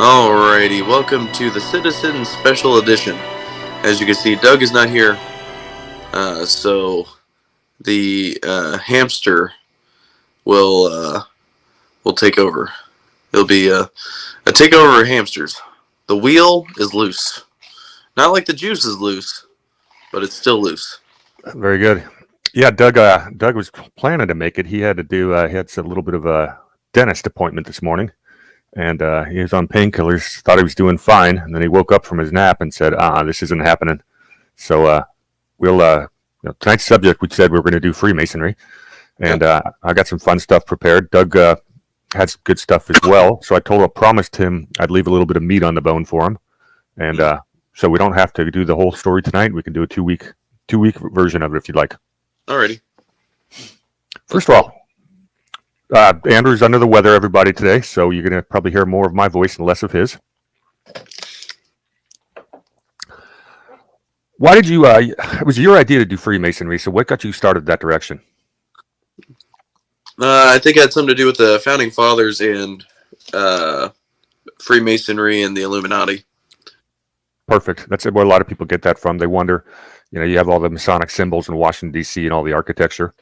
Alrighty, welcome to the Citizen Special Edition. As you can see, Doug is not here, so the hamster will take over. It'll be a takeover of hamsters. The wheel is loose. Not like the juice is loose, but it's still loose. Very good. Yeah, Doug was planning to make it. He had to do. He had a little bit of a dentist appointment this morning, and he was on painkillers. Thought he was doing fine, and then he woke up from his nap and said, this isn't happening." So we'll tonight's subject. We said we were going to do Freemasonry, and I got some fun stuff prepared. Doug had some good stuff as well. So I promised him I'd leave a little bit of meat on the bone for him, and so we don't have to do the whole story tonight. We can do a two-week version of it if you'd like. Alrighty. First of all, Andrew's under the weather, everybody, today, so you're going to probably hear more of my voice and less of his. Why did you, it was your idea to do Freemasonry, so what got you started that direction? I think it had something to do with the Founding Fathers and Freemasonry and the Illuminati. Perfect. That's where a lot of people get that from. They wonder, you have all the Masonic symbols in Washington, D.C. and all the architecture.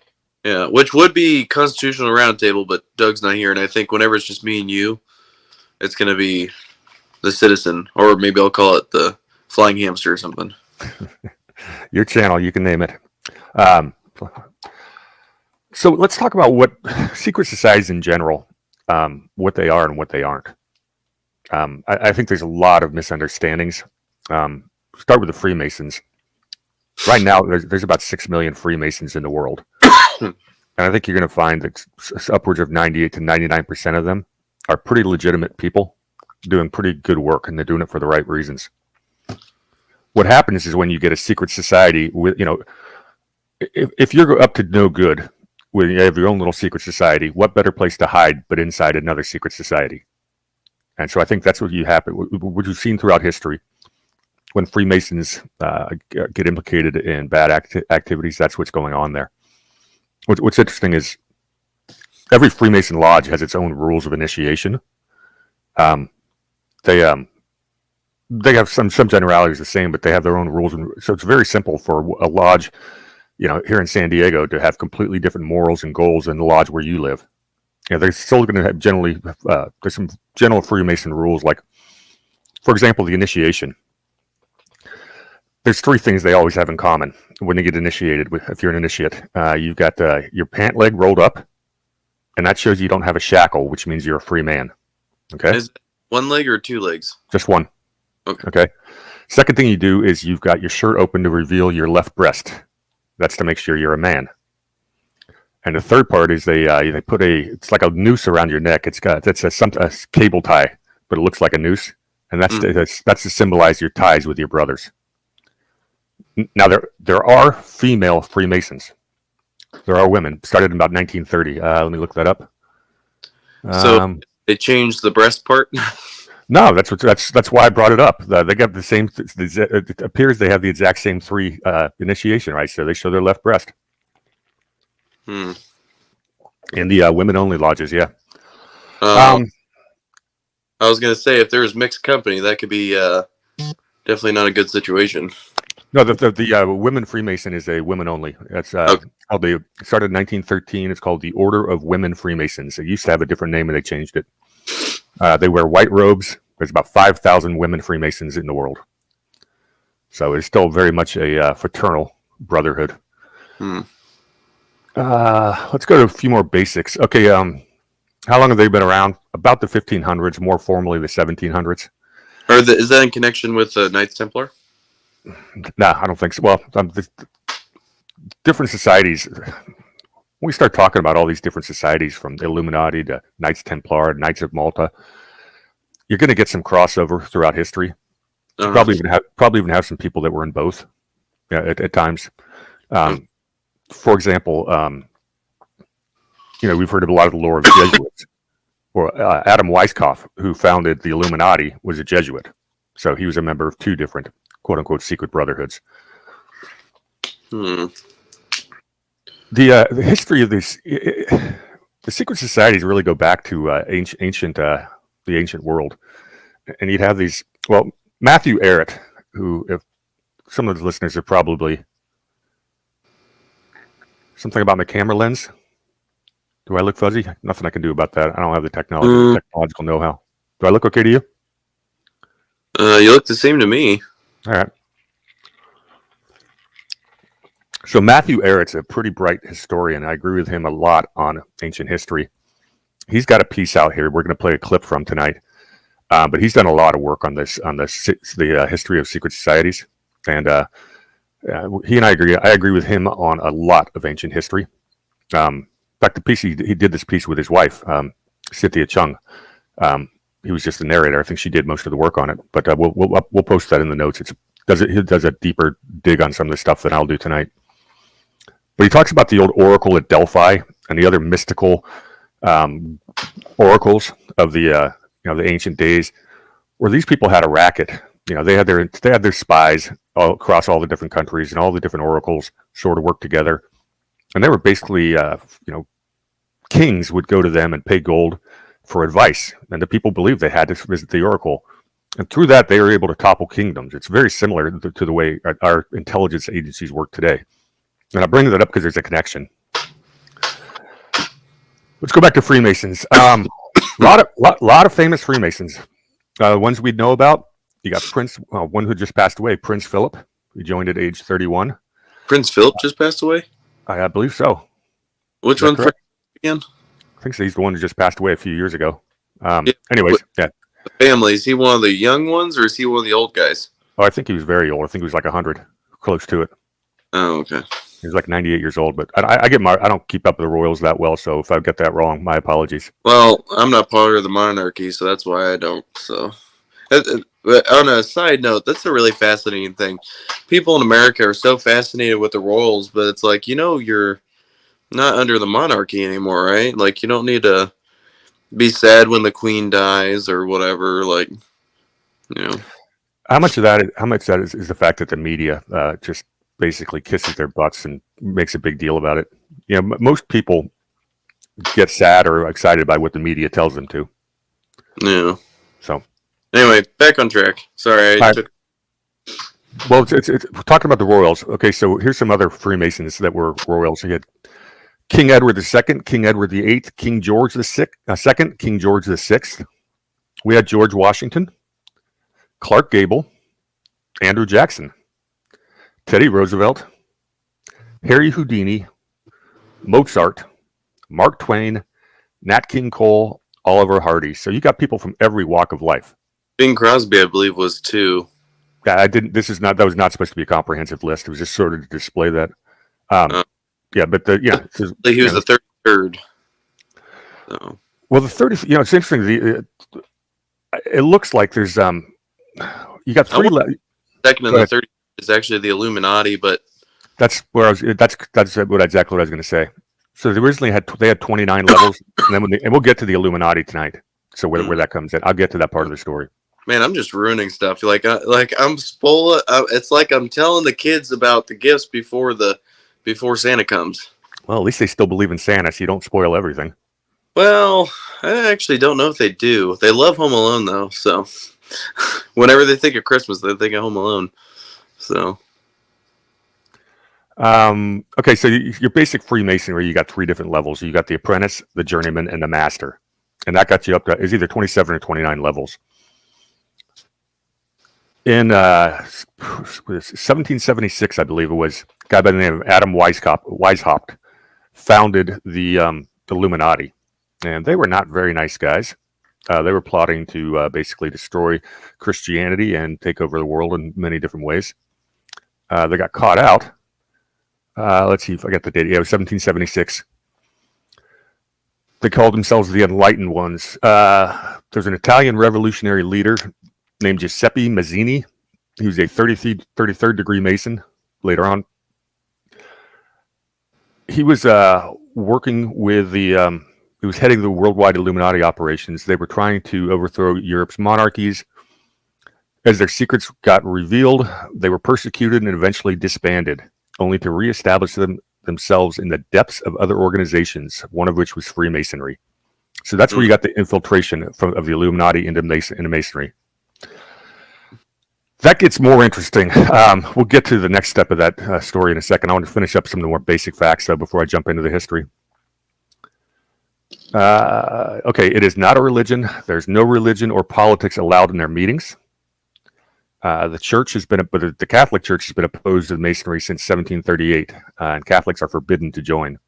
Yeah, which would be Constitutional Roundtable, but Doug's not here, and I think whenever it's just me and you, it's going to be the Citizen, or maybe I'll call it the Flying Hamster or something. Your channel, you can name it. So let's talk about what secret societies in general, what they are and what they aren't. I think there's a lot of misunderstandings. Start with the Freemasons. Right now, there's about 6 million Freemasons in the world. And I think you're going to find that upwards of 98 to 99% of them are pretty legitimate people doing pretty good work, and they're doing it for the right reasons. What happens is when you get a secret society, with if you're up to no good, when you have your own little secret society, what better place to hide but inside another secret society? And so I think that's what you've seen throughout history. When Freemasons get implicated in bad activities, that's what's going on there. What's interesting is every Freemason lodge has its own rules of initiation. They have some generalities the same, but they have their own rules. So it's very simple for a lodge, here in San Diego to have completely different morals and goals than the lodge where you live. They're still going to have there's some general Freemason rules, like, for example, the initiation. There's 3 things they always have in common when you get initiated. If you're an initiate, you've got your pant leg rolled up, and that shows you don't have a shackle, which means you're a free man. Okay. Is it 1 leg or 2 legs? Just one. Okay. Second thing you do is you've got your shirt open to reveal your left breast. That's to make sure you're a man. And the third part is they put it's like a noose around your neck. It's a cable tie, but it looks like a noose, and that's to symbolize your ties with your brothers. Now there are female Freemasons. There are women. Started in about 1930. Let me look that up. So they changed the breast part. No, that's why I brought it up. They got the same. It appears they have the exact same 3 initiation rites. So they show their left breast. In the women-only lodges, yeah. I was going to say, if there was mixed company, that could be definitely not a good situation. No, the women Freemason is a women-only. That's called it started in 1913. It's called the Order of Women Freemasons. It used to have a different name, and they changed it. They wear white robes. There's about 5,000 women Freemasons in the world. So it's still very much a fraternal brotherhood. Let's go to a few more basics. Okay, how long have they been around? About the 1500s, more formally the 1700s. Is that in connection with the Knights Templar? No, I don't think so. Well, different societies. When we start talking about all these different societies, from the Illuminati to Knights Templar, Knights of Malta, you're going to get some crossover throughout history. Probably even have some people that were in both at times. For example, we've heard of a lot of the lore of Jesuits. Or Adam Weishaupt, who founded the Illuminati, was a Jesuit. So he was a member of 2 different quote-unquote secret brotherhoods. The history of this, the secret societies really go back to the ancient world. and you'd have these. Well, Matthew Arrett, who, if some of the listeners are probably something about my camera lens. Do I look fuzzy? Nothing I can do about that. I don't have the technological know-how. Do I look okay to you? You look the same to me. All right. So Matthew Arrett's a pretty bright historian. I agree with him a lot on ancient history. He's got a piece out here we're going to play a clip from tonight. But he's done a lot of work on this, the history of secret societies. And he and I agree. I agree with him on a lot of ancient history. In fact, the piece he did this piece with his wife, Cynthia Chung. He was just the narrator. I think she did most of the work on it. But we'll post that in the notes. It does a deeper dig on some of the stuff than I'll do tonight. But he talks about the old oracle at Delphi and the other mystical oracles of the ancient days, where these people had a racket. They had their spies all across all the different countries, and all the different oracles sort of worked together. And they were basically, kings would go to them and pay gold for advice, and the people believed they had to visit the oracle. And through that, they were able to topple kingdoms. It's very similar to the way our intelligence agencies work today. And I bring that up because there's a connection. Let's go back to Freemasons. Lot of famous Freemasons. Ones we'd know about. You got one who just passed away, Prince Philip. He joined at age 31. Prince Philip just passed away? I believe so. Which one again? I think so. He's the one who just passed away a few years ago. Anyways, yeah. The family, is he one of the young ones or is he one of the old guys? Oh, I think he was very old. I think he was like 100, close to it. Oh, okay. He was like 98 years old, but I don't keep up with the royals that well, so if I get that wrong, my apologies. Well, I'm not part of the monarchy, so that's why I don't. So, but on a side note, that's a really fascinating thing. People in America are so fascinated with the royals, but it's like, you're not under the monarchy anymore, right? Like, you don't need to be sad when the queen dies or whatever. Like, How much of that is the fact that the media just basically kisses their butts and makes a big deal about it. Most people get sad or excited by what the media tells them to. Yeah. So, anyway, back on track. Sorry. Well, it's we're talking about the royals. Okay, so here's some other Freemasons that were royals. You had King Edward II, King Edward VIII, King George II, King George VI. We had George Washington, Clark Gable, Andrew Jackson, Teddy Roosevelt, Harry Houdini, Mozart, Mark Twain, Nat King Cole, Oliver Hardy. So you got people from every walk of life. Bing Crosby, I believe, was 2. Yeah, that was not supposed to be a comprehensive list. It was just sort of to display that. He was the third. So. Well, the 30. It's interesting. It looks like there's you got 3 left. Second and the third is actually the Illuminati, but that's exactly what I was going to say. So they originally had 29 levels, and then and we'll get to the Illuminati tonight. So where that comes in, I'll get to that part of the story. Man, I'm just ruining stuff. I'm spoiling. It's like I'm telling the kids about the gifts before Santa comes. Well, at least they still believe in Santa, so you don't spoil everything. Well, I actually don't know if they do. They love Home Alone, though. So whenever they think of Christmas, they think of Home Alone. So. Okay, so your basic Freemasonry, you got 3 different levels. You got the apprentice, the journeyman, and the master. And that got you up to is either 27 or 29 levels. In 1776, I believe it was, a guy by the name of Adam Weishaupt founded the Illuminati. And they were not very nice guys. They were plotting to basically destroy Christianity and take over the world in many different ways. They got caught out. Let's see if I got the date. Yeah, it was 1776. They called themselves the Enlightened Ones. There's an Italian revolutionary leader named Giuseppe Mazzini. He was a 33rd degree Mason later on. He was working with he was heading the worldwide Illuminati operations. They were trying to overthrow Europe's monarchies. As their secrets got revealed, they were persecuted and eventually disbanded, only to reestablish themselves in the depths of other organizations, one of which was Freemasonry. So that's where you got the infiltration of the Illuminati into Masonry. That gets more interesting. We'll get to the next step of that story in a second. I want to finish up some of the more basic facts, though, before I jump into the history. Okay, it is not a religion. There's no religion or politics allowed in their meetings. The church has been, but the Catholic Church has been opposed to Masonry since 1738, and Catholics are forbidden to join.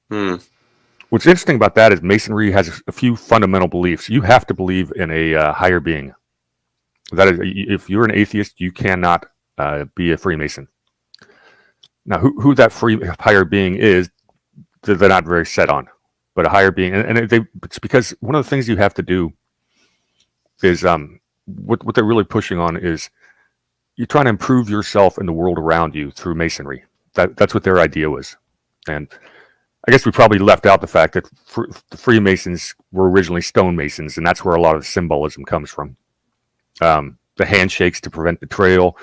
What's interesting about that is Masonry has a few fundamental beliefs. You have to believe in a higher being. That is, if you're an atheist, you cannot be a Freemason. Now, who that higher being is, they're not very set on. But a higher being, and it's because one of the things you have to do is what they're really pushing on is you're trying to improve yourself and the world around you through Masonry. That's what their idea was. And I guess we probably left out the fact that the Freemasons were originally stonemasons, and that's where a lot of the symbolism comes from. The handshakes to prevent betrayal,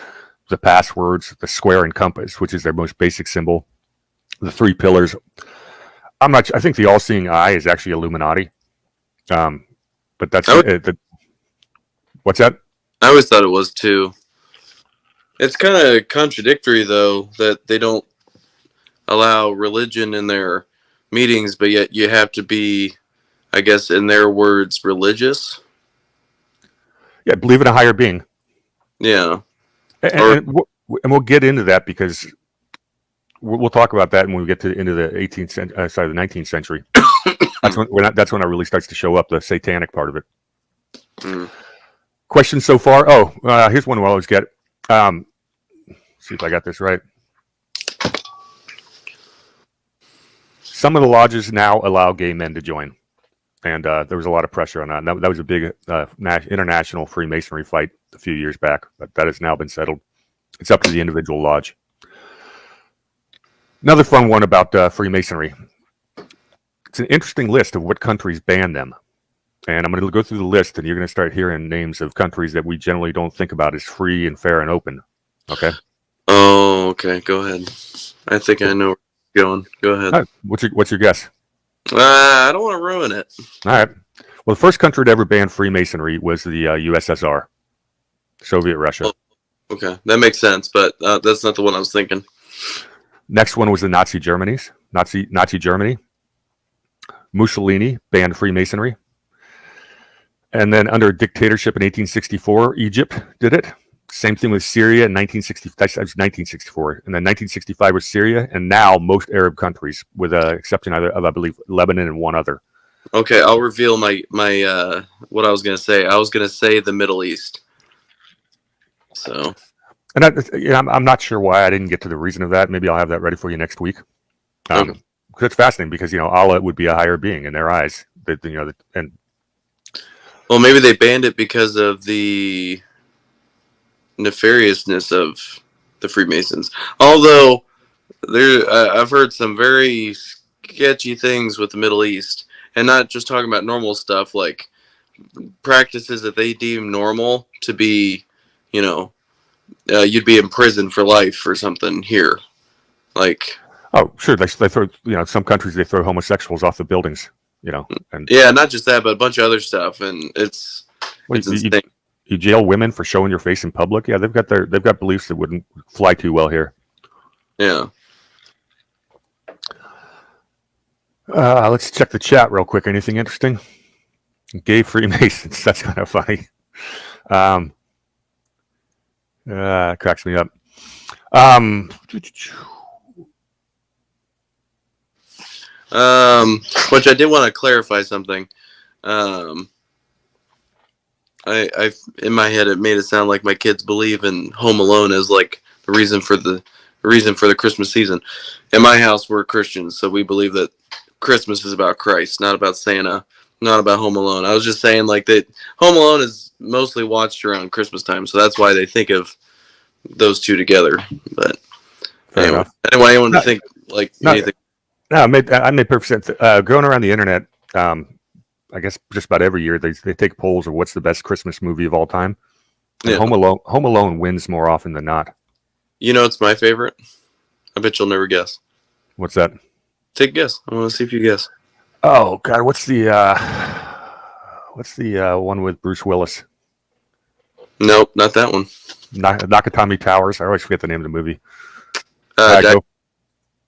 the passwords, the square and compass, which is their most basic symbol, the 3 pillars. I think the all-seeing eye is actually Illuminati. But that's what's that? I always thought it was too. It's kind of contradictory, though, that they don't allow religion in their meetings, but yet you have to be, I guess, in their words, religious. Yeah, believe in a higher being. Yeah. And we'll get into that because we'll talk about that when we get into the 19th century. That's when it really starts to show up, the satanic part of it. Questions so far? Oh, here's one we'll always get. See if I got this right. Some of the lodges now allow gay men to join, and there was a lot of pressure on that. And that was a big international Freemasonry fight a few years back, but that has now been settled. It's up to the individual lodge. Another fun one about Freemasonry. It's an interesting list of what countries ban them. And I'm going to go through the list, and you're going to start hearing names of countries that we generally don't think about as free and fair and open. Okay? Oh, okay. Go ahead. I think I know where you're going. Go ahead. Right. What's your guess? I don't want to ruin it. All right. Well, the first country to ever ban Freemasonry was the USSR, Soviet Russia. Oh, okay. That makes sense, but that's not the one I was thinking. Next one was the Nazi Germany. Mussolini banned Freemasonry. And then under dictatorship in 1864, Egypt did it. Same thing with Syria in 1960. That was 1964. And then 1965 was Syria. And now most Arab countries, with the exception of, I believe, Lebanon and one other. Okay, I'll reveal my what I was going to say. I was going to say the Middle East. So. And I'm not sure why I didn't get to the reason of that. Maybe I'll have that ready for you next week. Because it's fascinating because, Allah would be a higher being in their eyes. Well, maybe they banned it because of the nefariousness of the Freemasons. Although I've heard some very sketchy things with the Middle East, and not just talking about normal stuff, like practices that they deem normal to be, you'd be in prison for life or something here. Like, oh, sure, they throw, some countries they throw homosexuals off the buildings. And yeah, not just that, but a bunch of other stuff, and it's insane. You jail women for showing your face in public. Yeah, they've got beliefs that wouldn't fly too well here. Yeah. Let's check the chat real quick. Anything interesting? Gay Freemasons. That's kind of funny. It cracks me up. Which I did want to clarify something. I in my head it made it sound like my kids believe in Home Alone as like the reason for the Christmas season. In my house, we're Christians, so we believe that Christmas is about Christ, not about Santa, not about Home Alone. I was just saying like that Home Alone is mostly watched around Christmas time, so that's why they think of those two together. But anyway, anyone to think like anything. No, I made perfect sense. Going around the internet, I guess just about every year they take polls of what's the best Christmas movie of all time. And yeah. Home Alone wins more often than not. It's my favorite. I bet you'll never guess. What's that? Take a guess. I want to see if you guess. Oh God, what's the one with Bruce Willis? Nope, not that one. Nakatomi Towers. I always forget the name of the movie. Die, Go.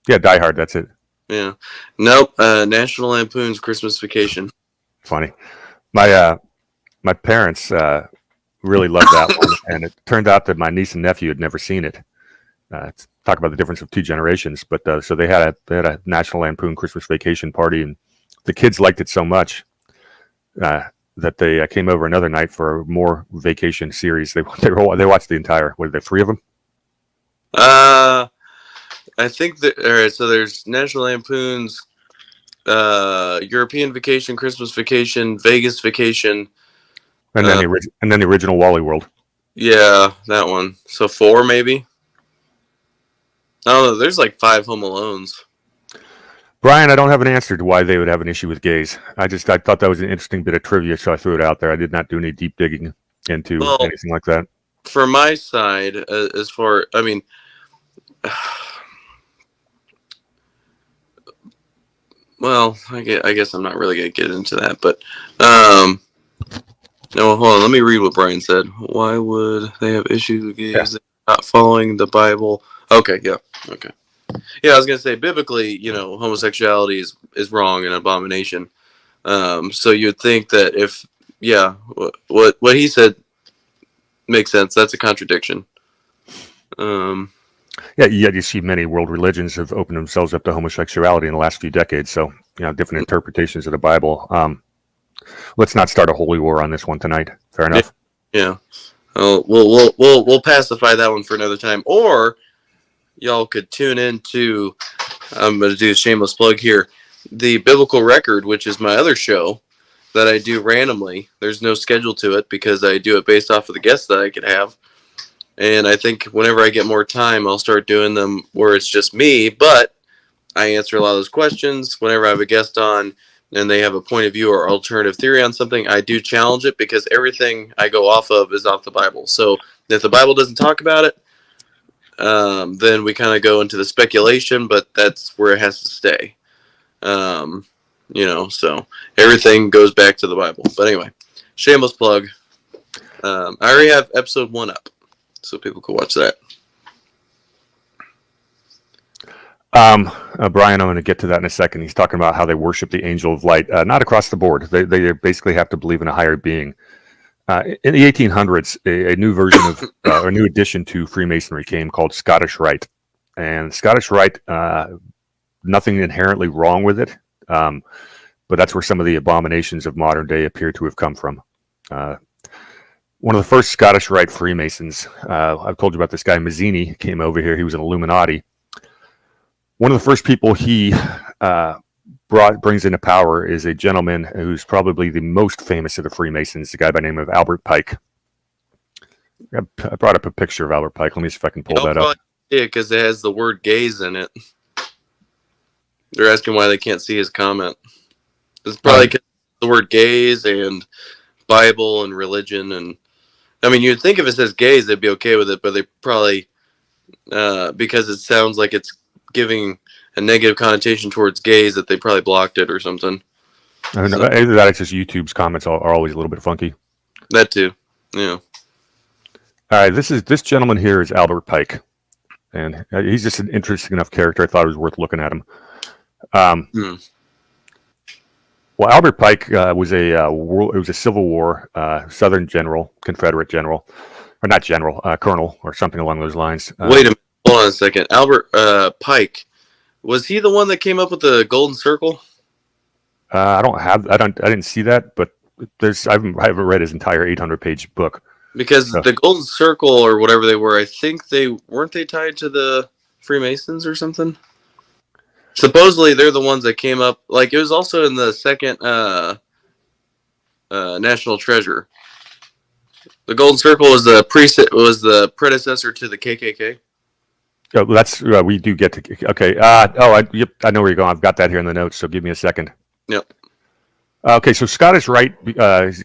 Yeah, Die Hard. That's it. yeah. Nope. National Lampoon's Christmas Vacation. Funny. My parents really loved that one, and it turned out that my niece and nephew had never seen it. Talk about the difference of two generations, but so they had a National Lampoon Christmas Vacation party, and the kids liked it so much that they came over another night for more vacation series. They watched the entire. What are there, 3 of them? I think that all right. So there's National Lampoon's European Vacation, Christmas Vacation, Vegas Vacation, And then the original Wally World. Yeah, that one. So 4 maybe. I don't know. There's like 5 Home Alones. Brian, I don't have an answer to why they would have an issue with gays. I thought that was an interesting bit of trivia, so I threw it out there. I did not do any deep digging into anything like that. For my side, as far, I mean, well, I guess I'm not really gonna get into that, but no, hold on. Let me read what Brian said. Why would they have issues with gays not following the Bible? Okay, yeah, okay. Yeah, I was gonna say biblically, homosexuality is wrong and abomination. So you'd think that if, yeah, what he said makes sense. That's a contradiction. Yeah, yet you see many world religions have opened themselves up to homosexuality in the last few decades. So, different interpretations of the Bible. Let's not start a holy war on this one tonight. Fair enough. Yeah. We'll pacify that one for another time, or y'all could tune in to. I'm going to do a shameless plug here. The Biblical Record, which is my other show that I do randomly. There's no schedule to it because I do it based off of the guests that I could have. And I think whenever I get more time, I'll start doing them where it's just me, but I answer a lot of those questions. Whenever I have a guest on and they have a point of view or alternative theory on something, I do challenge it because everything I go off of is off the Bible. So if the Bible doesn't talk about it, then we kind of go into the speculation, but that's where it has to stay. So everything goes back to the Bible. But anyway, shameless plug. I already have episode 1 up, so people can watch that. Brian, I'm going to get to that in a second. He's talking about how they worship the angel of light. Not across the board. They basically have to believe in a higher being. In the 1800s, a new version of, a new addition to Freemasonry came called Scottish Rite. And Scottish Rite, nothing inherently wrong with it, but that's where some of the abominations of modern day appear to have come from. One of the first Scottish Rite Freemasons, I've told you about this guy, Mazzini, came over here. He was an Illuminati. One of the first people he brings into power is a gentleman who's probably the most famous of the Freemasons, a guy by the name of Albert Pike. I brought up a picture of Albert Pike. Let me see if I can pull that up. Yeah, because it has the word gays in it. They're asking why they can't see his comment. It's probably because the word gays and Bible and religion. And I mean, you'd think if it says gays, they'd be okay with it, but they probably, because it sounds like it's giving a negative connotation towards gays, that they probably blocked it or something. I don't know. Either that, it's just YouTube's comments are always a little bit funky. That too. Yeah. All right. This gentleman here is Albert Pike, and he's just an interesting enough character. I thought it was worth looking at him. Well, Albert Pike was a Civil War Southern general, Confederate general, or not general, colonel, or something along those lines. Wait a minute. Hold on a second. Albert Pike, was he the one that came up with the golden circle? I didn't see that, but I haven't read his entire 800-page book. Because the golden circle or whatever they were, I think weren't they tied to the Freemasons or something? Supposedly they're the ones that came up. Like, it was also in the second National Treasure. The golden circle was the predecessor to the KKK. Oh, that's we do get to. Okay. I know where you're going. I've got that here in the notes. So give me a second. Yep. Okay. So Scottish Rite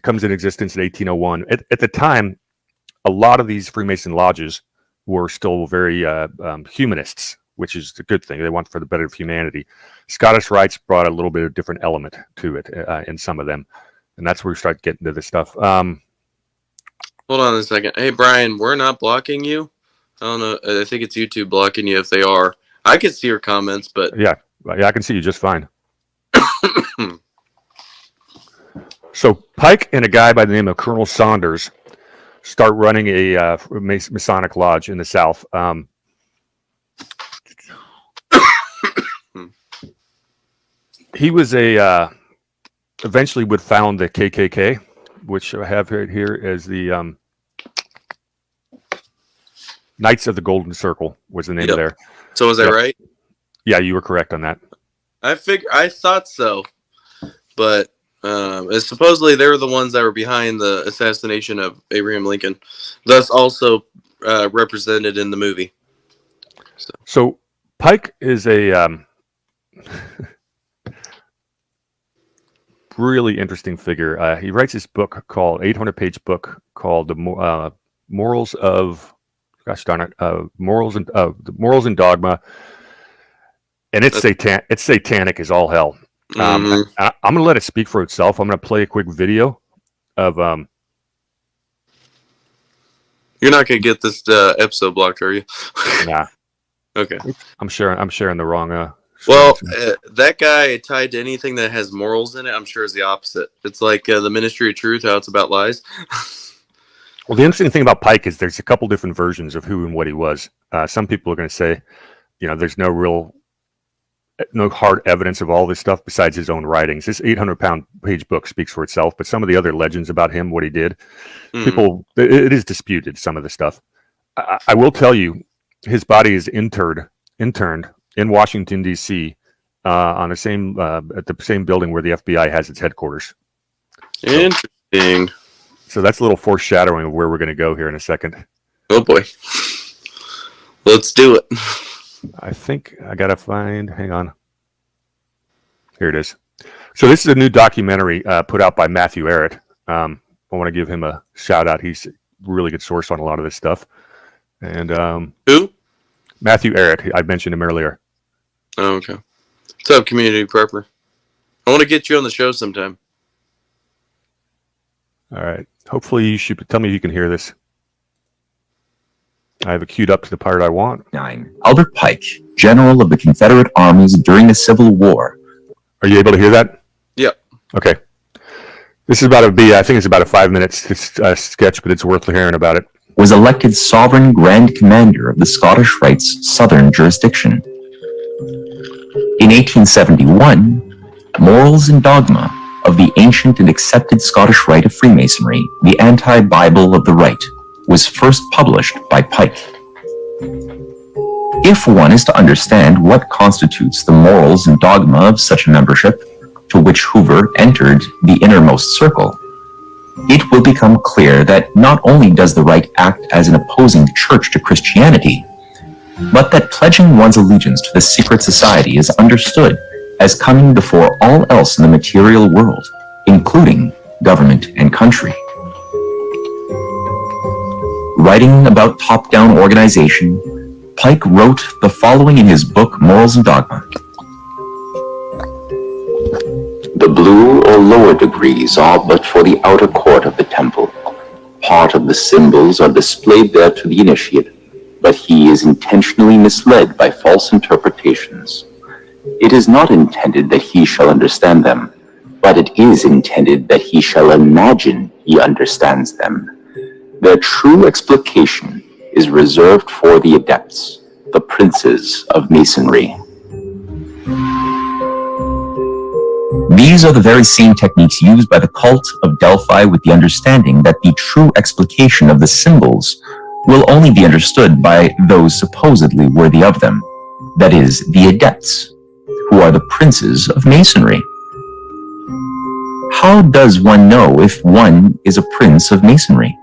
comes in existence in 1801. At the time, a lot of these Freemason lodges were still very humanists, which is a good thing. They want for the better of humanity. Scottish Rites brought a little bit of different element to it in some of them, and that's where we start getting to this stuff. Hold on a second. Hey, Brian, we're not blocking you. I don't know. I think it's YouTube blocking you if they are. I can see your comments, but Yeah, I can see you just fine. So Pike and a guy by the name of Colonel Saunders start running a Masonic lodge in the South. He was eventually would found the KKK, which I have right here as the Knights of the Golden Circle was the name of there. So was I right? Yeah, you were correct on that. I thought so, but supposedly they were the ones that were behind the assassination of Abraham Lincoln, thus also represented in the movie. So Pike is a really interesting figure. He writes this book called 800-page book called the Morals of, gosh darn it, Morals and Dogma, and it's satanic as all hell. I'm going to let it speak for itself. I'm going to play a quick video of. You're not going to get this episode blocked, are you? Nah. Okay. I'm sharing the wrong. Well, that guy tied to anything that has morals in it, I'm sure is the opposite. It's like the Ministry of Truth, how it's about lies. Well, the interesting thing about Pike is there's a couple different versions of who and what he was. Some people are going to say, there's no hard evidence of all this stuff besides his own writings. This 800-page book speaks for itself, but some of the other legends about him, what he did, it is disputed, some of the stuff. I will tell you, his body is interned in Washington, D.C., on the same at the same building where the FBI has its headquarters. Interesting. So that's a little foreshadowing of where we're going to go here in a second. Oh boy, let's do it. I think I gotta find. Hang on. Here it is. So this is a new documentary put out by Matthew Arrett. I want to give him a shout out. He's a really good source on a lot of this stuff. And who? Matthew Arrett. I mentioned him earlier. Oh, okay. What's up, community prepper? I want to get you on the show sometime. All right. Hopefully you should tell me if you can hear this. I have it queued up to the part I want. 9. Albert Pike, General of the Confederate Armies during the Civil War. Are you able to hear that? Yep. Okay. This is I think it's about a 5-minute sketch, but it's worth hearing about it. Was elected Sovereign Grand Commander of the Scottish Rites Southern Jurisdiction. In 1871, Morals and Dogma of the ancient and accepted Scottish Rite of Freemasonry, the anti-Bible of the Rite, was first published by Pike. If one is to understand what constitutes the morals and dogma of such a membership, to which Hoover entered the innermost circle, it will become clear that not only does the Rite act as an opposing church to Christianity, but that pledging one's allegiance to the secret society is understood as coming before all else in the material world, including government and country. Writing about top-down organization, Pike wrote the following in his book, Morals and Dogma. The blue or lower degrees are but for the outer court of the temple. Part of the symbols are displayed there to the initiate, but he is intentionally misled by false interpretations. It is not intended that he shall understand them, but it is intended that he shall imagine he understands them. Their true explication is reserved for the adepts, the princes of Masonry. These are the very same techniques used by the cult of Delphi, with the understanding that the true explication of the symbols will only be understood by those supposedly worthy of them, that is, the adepts, who are the princes of Masonry. How does one know if one is a prince of Masonry?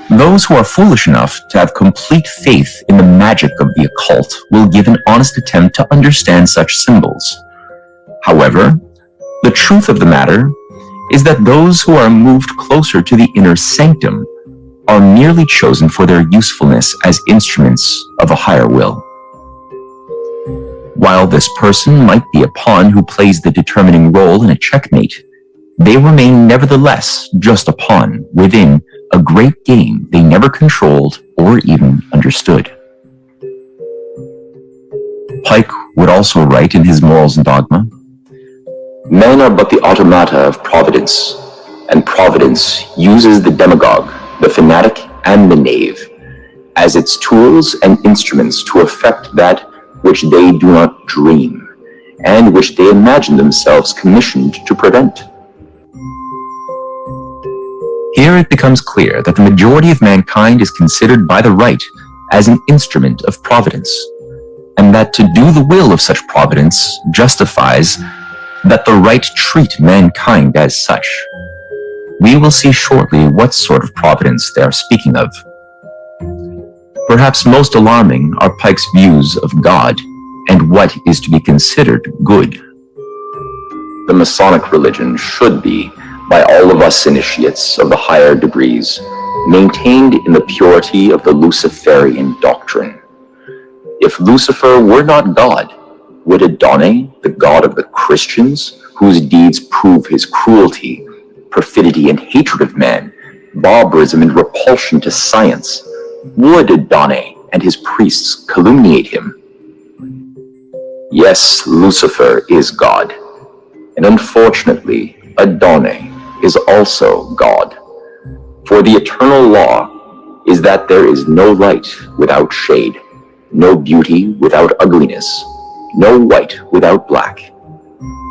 Those who are foolish enough to have complete faith in the magic of the occult will give an honest attempt to understand such symbols. However, the truth of the matter is that those who are moved closer to the inner sanctum are merely chosen for their usefulness as instruments of a higher will. While this person might be a pawn who plays the determining role in a checkmate, they remain nevertheless just a pawn within a great game they never controlled or even understood. Pike would also write in his Morals and Dogma, "Men are but the automata of Providence, and Providence uses the demagogue, the fanatic, and the knave as its tools and instruments to effect that which they do not dream, and which they imagine themselves commissioned to prevent." Here it becomes clear that the majority of mankind is considered by the right as an instrument of Providence, and that to do the will of such Providence justifies that the right treat mankind as such. We will see shortly what sort of Providence they are speaking of. Perhaps most alarming are Pike's views of God and what is to be considered good. The Masonic religion should be, by all of us initiates of the higher degrees, maintained in the purity of the Luciferian doctrine. If Lucifer were not God, would Adonai, the God of the Christians, whose deeds prove his cruelty, perfidy, and hatred of man, barbarism and repulsion to science, would Adonai and his priests calumniate him? Yes, Lucifer is God, and unfortunately, Adonai is also God. For the eternal law is that there is no light without shade, no beauty without ugliness, no white without black.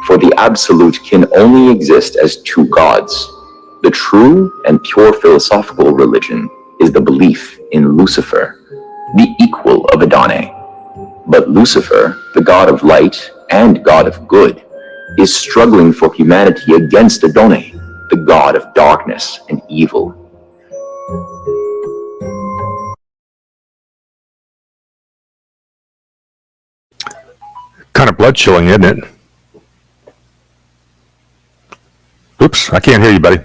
For the absolute can only exist as two gods. The true and pure philosophical religion is the belief in Lucifer, the equal of Adonai. But Lucifer, the god of light and god of good, is struggling for humanity against Adonai, the god of darkness and evil. Kind of blood chilling, isn't it? Oops, I can't hear you, buddy.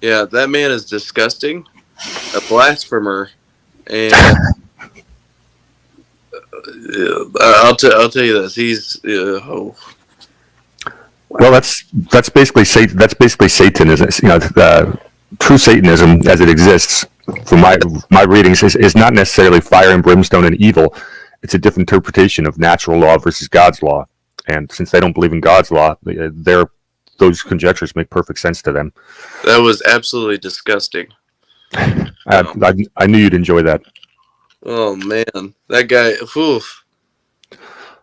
Yeah, that man is disgusting, a blasphemer, and I'll tell you this: he's Well, that's basically Satanism. You know, true Satanism as it exists, from my readings, is not necessarily fire and brimstone and evil. It's a different interpretation of natural law versus God's law. And since they don't believe in God's law, those conjectures make perfect sense to them. That was absolutely disgusting. I knew you'd enjoy that. Oh man, that guy. Oof.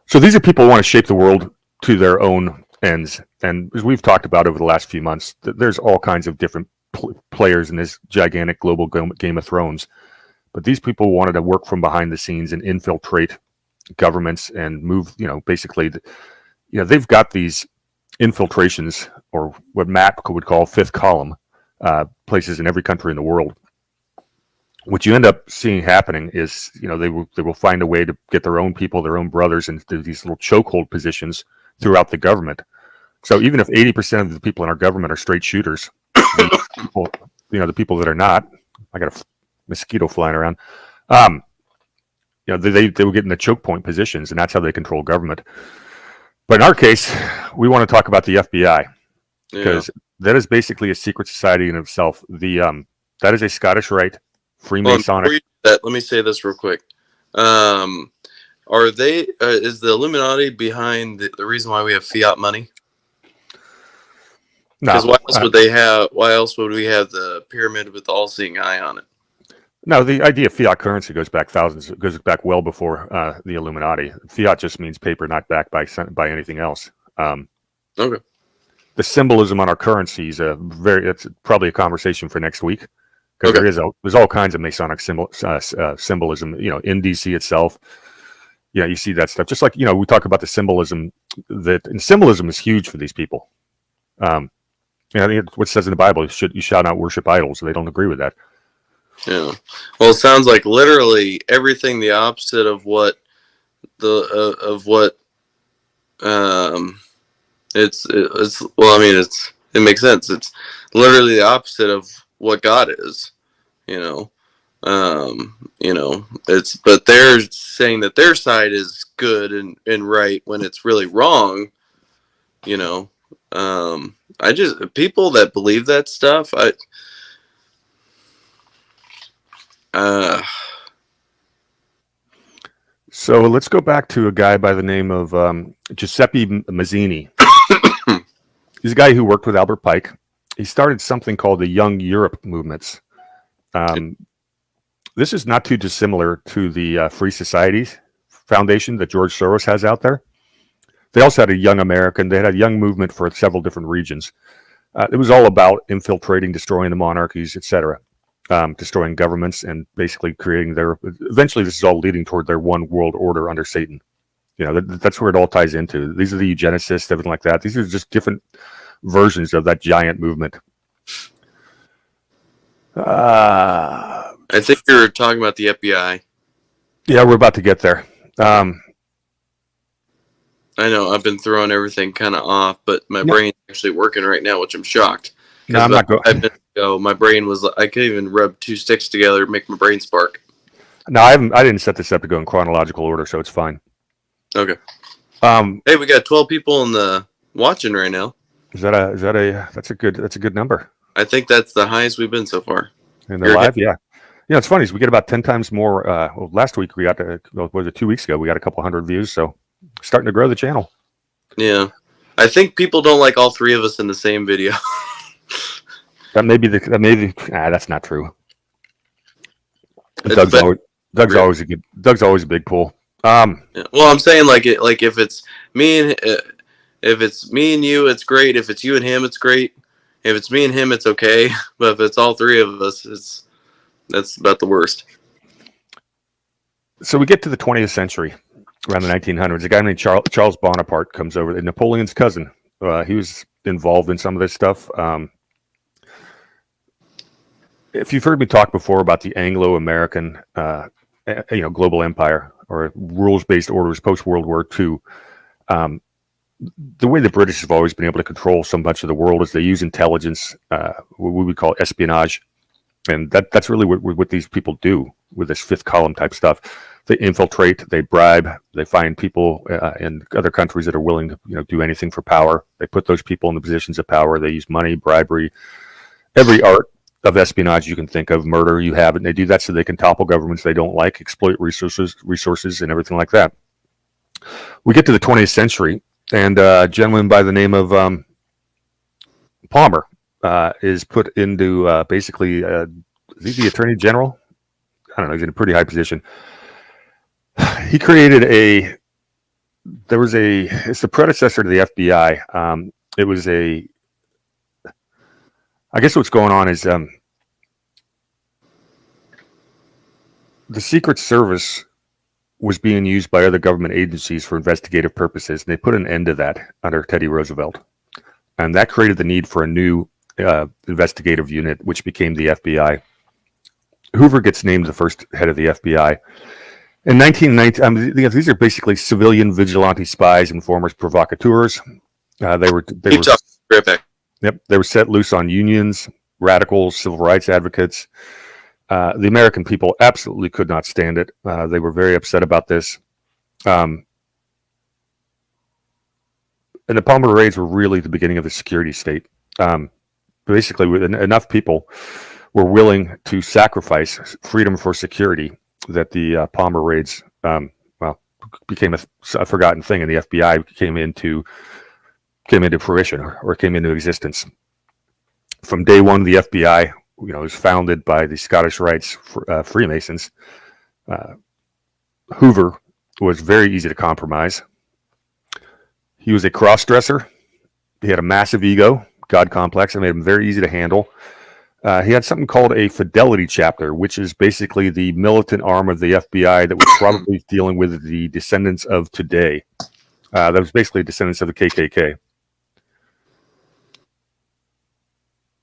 So these are people who want to shape the world to their own ends. And as we've talked about over the last few months, there's all kinds of different players in this gigantic global Game of Thrones. But these people wanted to work from behind the scenes and infiltrate governments and move, basically, they've got these infiltrations, or what Matt would call fifth column, places in every country in the world. What you end up seeing happening is, they will find a way to get their own people, their own brothers, into these little chokehold positions throughout the government. So even if 80% of the people in our government are straight shooters, the people that are not, I got a mosquito flying around, they will get in the choke point positions, and that's how they control government. But in our case, we want to talk about the FBI, because that is basically a secret society in itself. That is a Scottish Rite Freemasonic. Let me say this real quick. Are they? Is the Illuminati behind the reason why we have fiat money? Because why else would they have? Why else would we have the pyramid with the all-seeing eye on it? No, the idea of fiat currency goes back thousands. It goes back well before the Illuminati. Fiat just means paper, not backed by anything else. Okay. The symbolism on our currency is it's probably a conversation for next week, because there's all kinds of Masonic symbolism. In DC itself, you see that stuff. Just like we talk about the symbolism and symbolism is huge for these people. I think what it says in the Bible: you shall not worship idols. They don't agree with that. Yeah. Well, it sounds like literally everything the opposite of what it makes sense. It's literally the opposite of what God is. But they're saying that their side is good and right when it's really wrong. People that believe that stuff, So let's go back to a guy by the name of Giuseppe Mazzini. He's a guy who worked with Albert Pike. He started something called the Young Europe movements. This is not too dissimilar to the Free Societies Foundation that George Soros has out there. They also had a Young American. They had a young movement for several different regions. It was all about infiltrating, destroying the monarchies, etc., destroying governments, and basically creating their. Eventually, this is all leading toward their one world order under Satan. You know, that's where it all ties into. These are the eugenicists, everything like that. These are just different versions of that giant movement. I think you're talking about the FBI. Yeah, we're about to get there. I know I've been throwing everything kind of off, but my brain's actually working right now, which I'm shocked. No, I'm not going. 5 minutes ago, my brain was. I could even rub 2 sticks together, make my brain spark. No, I didn't set this up to go in chronological order, so it's fine. Okay. Hey, we got 12 people in the watching right now. That's a good number. I think that's the highest we've been so far. And they're live, yeah. Yeah, it's funny. We get about 10 times more. Well, last week we got was it 2 weeks ago? We got a couple hundred views, so starting to grow the channel. Yeah, I think people don't like all 3 of us in the same video. That's not true. Doug's always a big pull. Yeah. Well, I'm saying like if it's me and you, it's great. If it's you and him, it's great. If it's me and him, it's okay. But if it's all 3 of us, that's about the worst. So we get to the 20th century, around the 1900s. A guy named Charles Bonaparte comes over, Napoleon's cousin. He was involved in some of this stuff. If you've heard me talk before about the Anglo-American, global empire or rules-based orders post-World War II, the way the British have always been able to control so much of the world is they use intelligence, what we would call espionage, and that's really what these people do with this fifth column type stuff. They infiltrate, they bribe, they find people in other countries that are willing to do anything for power. They put those people in the positions of power. They use money, bribery, every art of espionage you can think of, murder, you have it. And they do that so they can topple governments they don't like, exploit resources, and everything like that. We get to the 20th century, and a gentleman by the name of Palmer is put into basically, is he the Attorney General? I don't know, he's in a pretty high position. He created it's the predecessor to the FBI. I guess what's going on is the Secret Service was being used by other government agencies for investigative purposes, and they put an end to that under Teddy Roosevelt. And that created the need for a new investigative unit, which became the FBI. Hoover gets named the first head of the FBI. In 1990, these are basically civilian vigilante spies, informers, provocateurs. They were set loose on unions, radicals, civil rights advocates. The American people absolutely could not stand it. They were very upset about this. And the Palmer raids were really the beginning of the security state. Basically, enough people were willing to sacrifice freedom for security that the Palmer raids, became a forgotten thing, and the FBI came into fruition or came into existence. From day one, the FBI, was founded by the Scottish Rites Freemasons. Hoover was very easy to compromise. He was a cross-dresser. He had a massive ego, God complex, and made him very easy to handle. He had something called a fidelity chapter, which is basically the militant arm of the FBI that was probably dealing with the descendants of today. That was basically descendants of the KKK.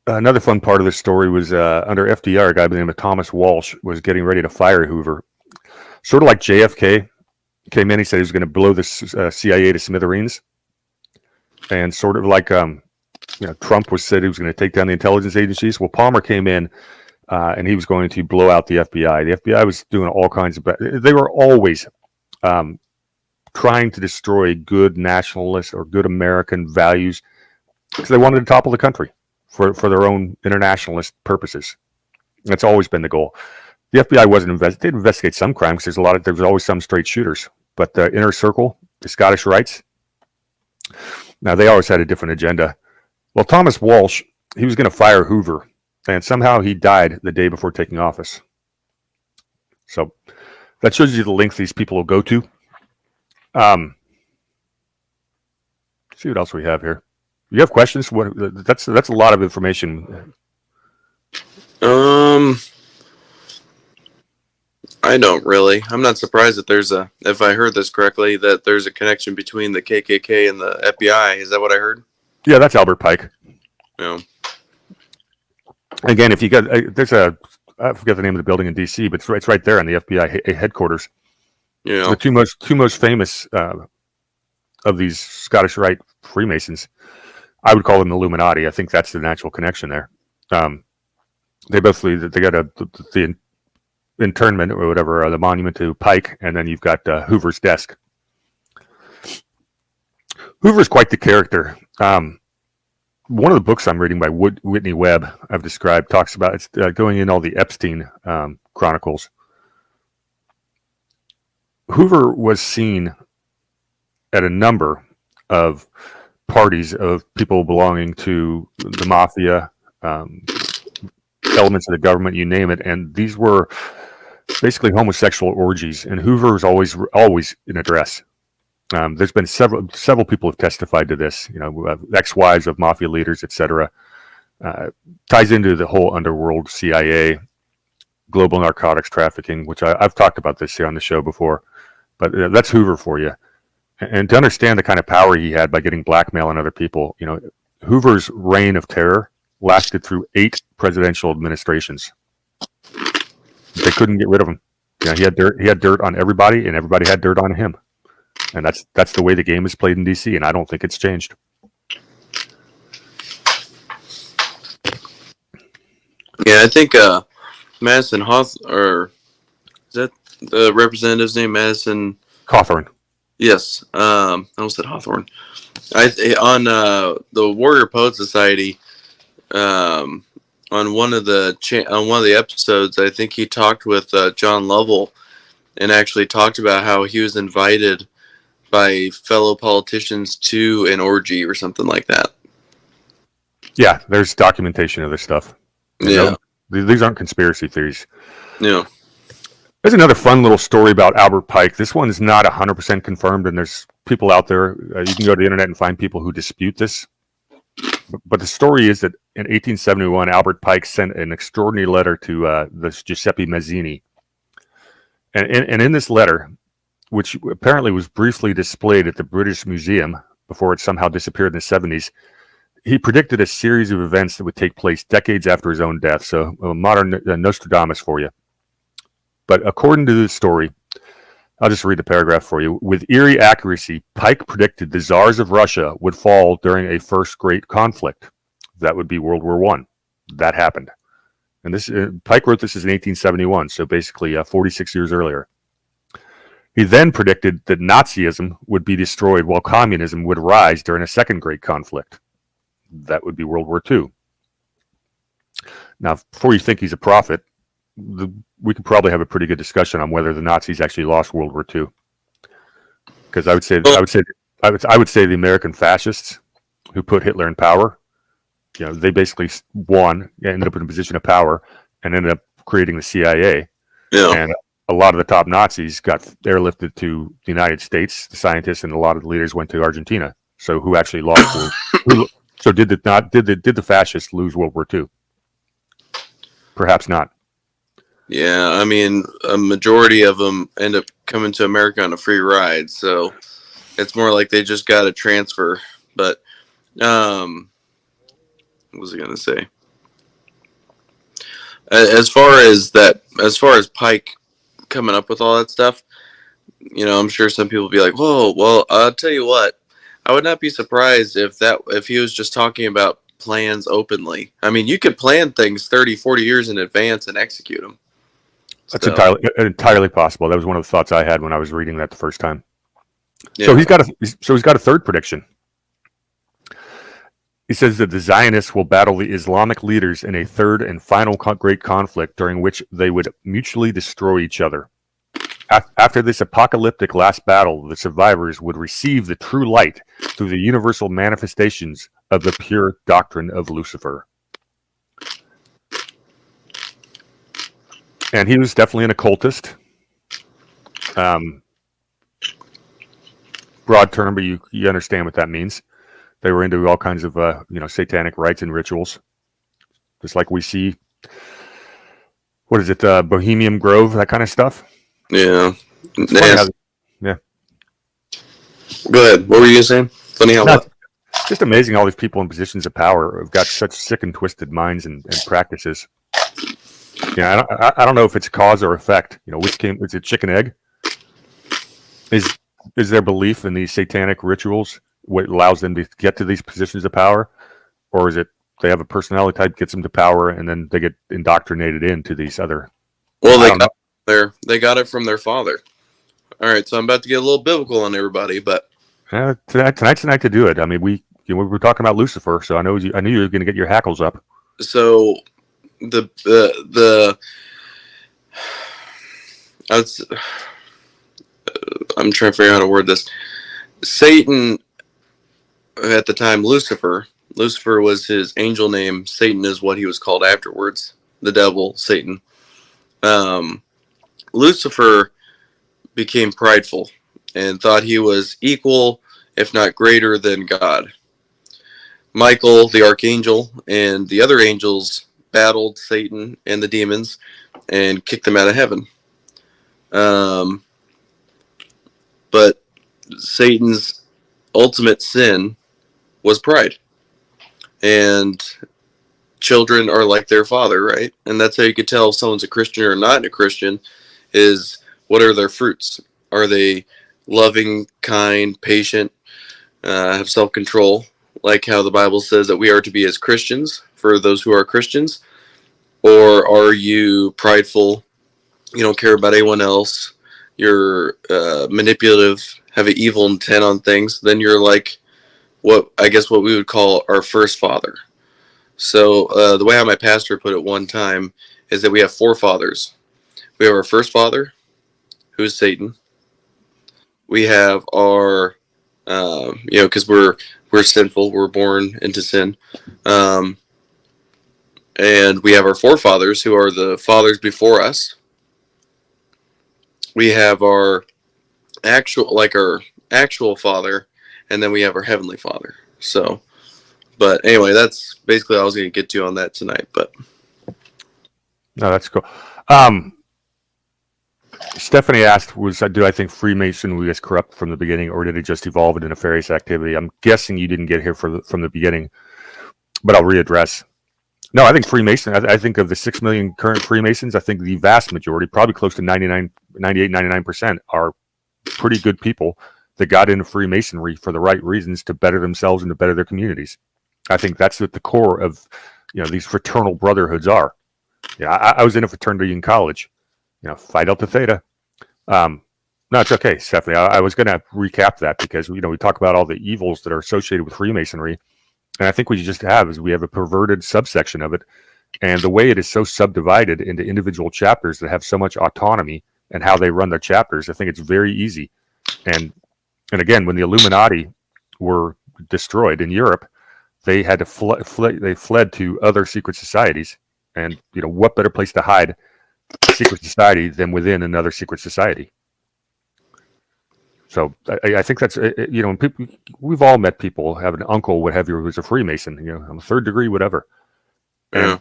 Another fun part of this story was under FDR, a guy by the name of Thomas Walsh was getting ready to fire Hoover. Sort of like JFK came in, he said he was going to blow the CIA to smithereens. And sort of like Trump said he was going to take down the intelligence agencies. Well, Palmer came in and he was going to blow out the FBI. The FBI was doing all kinds of they were always trying to destroy good nationalist or good American values because they wanted to topple the country for their own internationalist purposes. That's always been the goal. The FBI wasn't they'd investigate some crimes because there's always some straight shooters. But the inner circle, the Scottish Rites, now they always had a different agenda. Well, Thomas Walsh, he was going to fire Hoover, and somehow he died the day before taking office. So that shows you the length these people will go to. See what else we have here. You have questions? That's a lot of information. I don't really. I'm not surprised that if I heard this correctly, that there's a connection between the KKK and the FBI. Is that what I heard? Yeah, that's Albert Pike. Yeah. Again, if you got I forget the name of the building in D.C., but it's right there in the FBI headquarters. Yeah. The two most famous of these Scottish Rite Freemasons, I would call them Illuminati. I think that's the natural connection there. They got the internment or whatever, or the monument to Pike, and then you've got Hoover's desk. Hoover's quite the character. One of the books I'm reading by Whitney Webb, I've described, talks about it's going in all the Epstein chronicles. Hoover was seen at a number of parties of people belonging to the mafia, elements of the government, you name it, and these were basically homosexual orgies. And Hoover was always in a dress. There's been several people have testified to this. Ex-wives of mafia leaders, etc. Ties into the whole underworld, CIA, global narcotics trafficking, which I've talked about this here on the show before. But that's Hoover for you. And to understand the kind of power he had by getting blackmail on other people, Hoover's reign of terror lasted through 8 presidential administrations. They couldn't get rid of him. He had dirt on everybody, and everybody had dirt on him. And that's the way the game is played in DC, and I don't think it's changed. Yeah, I think Madison or is that the representative's name? Madison Cawthorn. Yes, I almost said Hawthorne. On the Warrior Poet Society, on one of the episodes, I think he talked with John Lovell, and actually talked about how he was invited by fellow politicians to an orgy or something like that. Yeah, there's documentation of this stuff. These aren't conspiracy theories. Yeah. There's another fun little story about Albert Pike. This one's not 100% confirmed, and there's people out there. You can go to the internet and find people who dispute this. But the story is that in 1871, Albert Pike sent an extraordinary letter to this Giuseppe Mazzini. And in this letter, which apparently was briefly displayed at the British Museum before it somehow disappeared in the 70s, he predicted a series of events that would take place decades after his own death. So a modern Nostradamus for you. But according to the story, I'll just read the paragraph for you. With eerie accuracy, Pike predicted the czars of Russia would fall during a first great conflict. That would be World War I. That happened. And this Pike wrote this in 1871, so basically 46 years earlier. He then predicted that Nazism would be destroyed while communism would rise during a second great conflict. That would be World War II. Now, before you think he's a prophet, we could probably have a pretty good discussion on whether the Nazis actually lost World War II. Because I would say the American fascists who put Hitler in power, they basically won, ended up in a position of power, and ended up creating the CIA. Yeah. And a lot of the top Nazis got airlifted to the United States. The scientists and a lot of the leaders went to Argentina. So who actually lost? So did the fascists lose World War II? Perhaps not. Yeah, I mean, a majority of them end up coming to America on a free ride, so it's more like they just got a transfer. But what was I gonna say? As far as Pike coming up with all that stuff, I'm sure some people will be like, "Whoa, well, I'll tell you what, I would not be surprised if he was just talking about plans openly. I mean, you could plan things 30, 40 years in advance and execute them." That's entirely possible. That was one of the thoughts I had when I was reading that the first time. Yeah. So he's got a third prediction. He says that the Zionists will battle the Islamic leaders in a third and final great conflict during which they would mutually destroy each other. After this apocalyptic last battle, the survivors would receive the true light through the universal manifestations of the pure doctrine of Lucifer. And he was definitely an occultist. Broad term, but you understand what that means. They were into all kinds of satanic rites and rituals, just like we see. What is it? Bohemian Grove, that kind of stuff. Yeah. Yeah. Go ahead. What were you saying? Funny how what? Just amazing. All these people in positions of power have got such sick and twisted minds and practices. Yeah, I don't know if it's cause or effect. Which came? Is it chicken egg? Is their belief in these satanic rituals what allows them to get to these positions of power, or is it they have a personality type gets them to power and then they get indoctrinated into these other? Well, they got it from their father. All right, so I'm about to get a little biblical on everybody, but tonight's the night to do it. I mean, we were talking about Lucifer, so I knew you were going to get your hackles up. So I'm trying to figure out how to word this. Satan, at the time, Lucifer was his angel name. Satan is what he was called afterwards. The devil, Satan. Lucifer became prideful and thought he was equal, if not greater than God. Michael, the archangel, and the other angels battled Satan and the demons and kicked them out of heaven. But Satan's ultimate sin was pride. And children are like their father, right? And that's how you could tell if someone's a Christian or not a Christian, is what are their fruits? Are they loving, kind, patient, have self-control, like how the Bible says that we are to be as Christians, for those who are Christians? Or are you prideful, you don't care about anyone else, you're manipulative, have an evil intent on things? Then you're like what we would call our first father. So the way how my pastor put it one time is that we have four fathers. We have our first father, who is Satan. We have our, because we're sinful, we're born into sin. And we have our forefathers, who are the fathers before us. We have our actual father, and then we have our heavenly father. So, but anyway, that's basically what I was going to get to on that tonight. But no, that's cool. Stephanie asked, do I think Freemasonry was corrupt from the beginning, or did it just evolve into nefarious activity? I'm guessing you didn't get here from the beginning, but I'll readdress. No, I think Freemason, I think of the 6 million current Freemasons, I think the vast majority, probably close to 99%, are pretty good people that got into Freemasonry for the right reasons, to better themselves and to better their communities. I think that's what the core of these fraternal brotherhoods are. Yeah, I was in a fraternity in college, Phi Delta Theta. No, it's okay, Stephanie. I was going to recap that because we talk about all the evils that are associated with Freemasonry, and I think what you just have is we have a perverted subsection of it, and the way it is so subdivided into individual chapters that have so much autonomy and how they run their chapters, I think it's very easy. And again, when the Illuminati were destroyed in Europe, they had to they fled to other secret societies, and what better place to hide a secret society than within another secret society? So I think that's people, we've all met people, have an uncle, what have you, who's a Freemason, I'm a third degree, whatever. Yeah.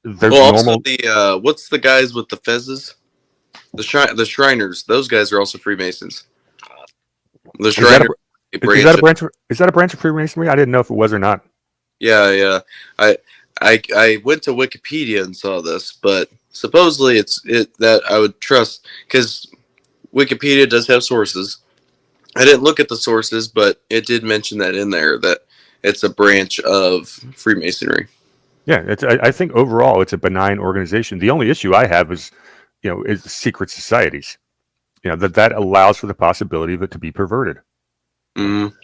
And there's also the what's the guys with the fezzes? The Shriners. Those guys are also Freemasons. The Shriners. Is that a branch of Freemasonry? I didn't know if it was or not. Yeah. I went to Wikipedia and saw this, but supposedly it's that I would trust, because Wikipedia does have sources. I didn't look at the sources, but it did mention that in there, that it's a branch of Freemasonry. Yeah, I think overall it's a benign organization. The only issue I have is secret societies. That allows for the possibility of it to be perverted. Mm-hmm.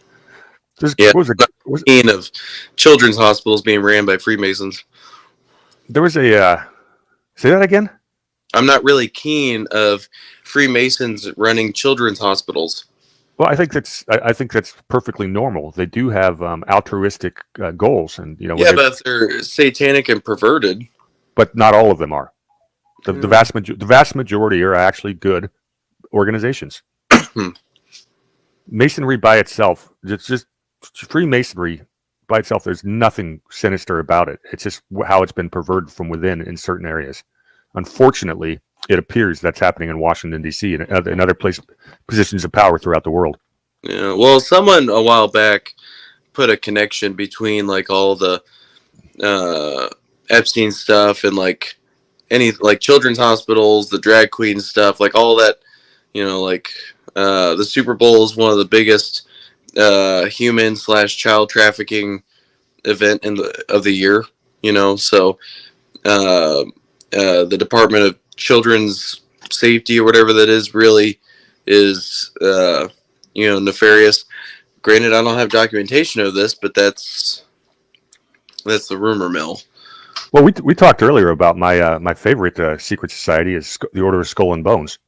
Yeah, What was it? scene of children's hospitals being ran by Freemasons. There was a say that again. I'm not really keen of Freemasons running children's hospitals. Well, I think that's perfectly normal. They do have altruistic goals, and Yeah, but if they're satanic and perverted, but not all of them are. The Yeah. vast majority are actually good organizations. Masonry by itself, it's just Freemasonry by itself. There's nothing sinister about it. It's just how it's been perverted from within in certain areas. Unfortunately, it appears that's happening in Washington D.C. and other positions of power throughout the world. Yeah. Well, someone a while back put a connection between like all the Epstein stuff and like any like children's hospitals, the drag queen stuff, like all that. Like the Super Bowl is one of the biggest human/child trafficking event of the year. So the Department of Children's Safety or whatever that is really is nefarious. Granted, I don't have documentation of this, but that's the rumor mill. Well, we talked earlier about my favorite secret society is the Order of Skull and Bones.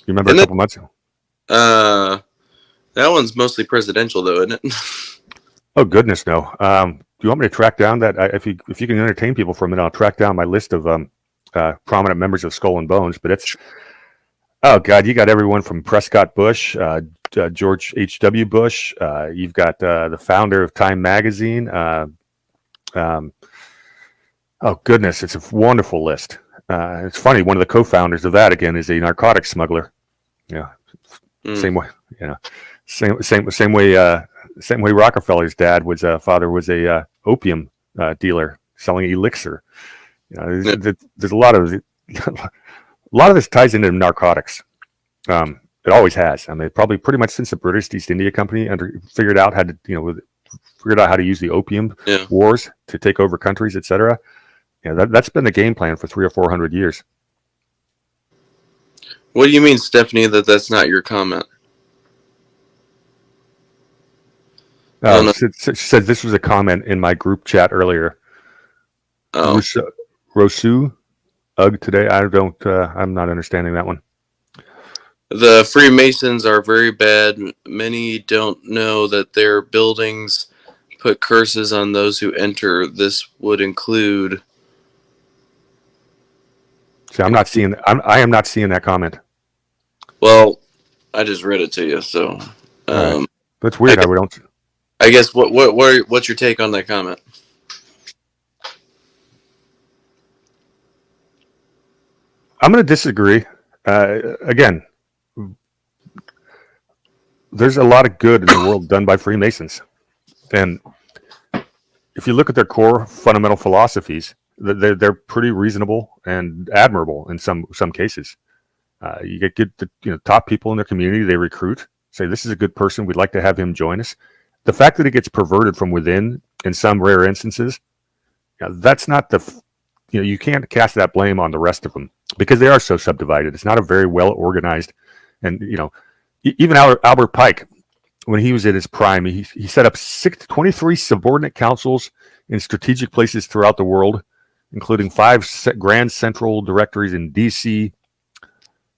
You remember a couple months ago? That one's mostly presidential, though, isn't it? Oh goodness, no. Do you want me to track down that? If you can entertain people for a minute, I'll track down my list of prominent members of Skull and Bones. But it's you got everyone from Prescott Bush, George H.W. Bush. You've got the founder of Time Magazine. Oh goodness, it's a wonderful list. It's funny. One of the co-founders of that again is a narcotics smuggler. Yeah, same way. Same way. Same way Rockefeller's dad was. Father was a opium dealer selling elixir. There's a lot of this ties into narcotics. It always has. I mean, probably pretty much since the British East India Company figured out how to use the opium wars to take over countries, etc. That's been the game plan for 300 or 400 years. What do you mean, Stephanie, that's not your comment? She said this was a comment in my group chat earlier. Oh. Rosu, Ugh, today. I'm not understanding that one. The Freemasons are very bad. Many don't know that their buildings put curses on those who enter. This would include... See, I am not seeing that comment. Well, I just read it to you, so right. That's weird. I guess what's your take on that comment? I'm going to disagree. Again, there's a lot of good in the world done by Freemasons, and if you look at their core fundamental philosophies, they're pretty reasonable and admirable in some cases. You get good, top people in their community. They recruit, say this is a good person. We'd like to have him join us. The fact that it gets perverted from within in some rare instances, that's not you can't cast that blame on the rest of them because they are so subdivided. It's not a very well organized, and even Albert Pike, when he was at his prime, he set up 23 subordinate councils in strategic places throughout the world, including 5 grand central directories in D.C.,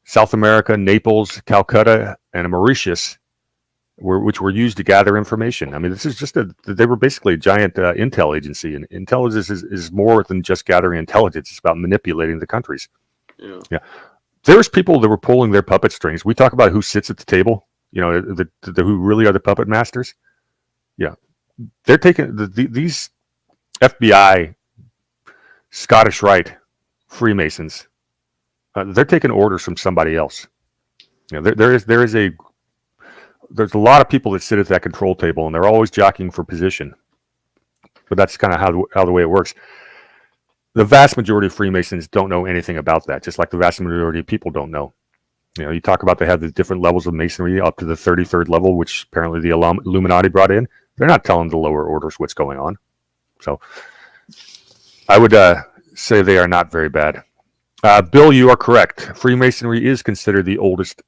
South America, Naples, Calcutta, and Mauritius, which were used to gather information. I mean, this is they were basically a giant intel agency, and intelligence is more than just gathering intelligence. It's about manipulating the countries. Yeah. There's people that were pulling their puppet strings. We talk about who sits at the table, who really are the puppet masters. Yeah. They're taking these FBI, Scottish Rite, Freemasons, they're taking orders from somebody else. There's a lot of people that sit at that control table, and they're always jockeying for position. But that's kind of how the way it works. The vast majority of Freemasons don't know anything about that, just like the vast majority of people don't know. You talk about they have the different levels of Masonry up to the 33rd level, which apparently the Illuminati brought in. They're not telling the lower orders what's going on. So I would say they are not very bad. Bill, you are correct. Freemasonry is considered the oldest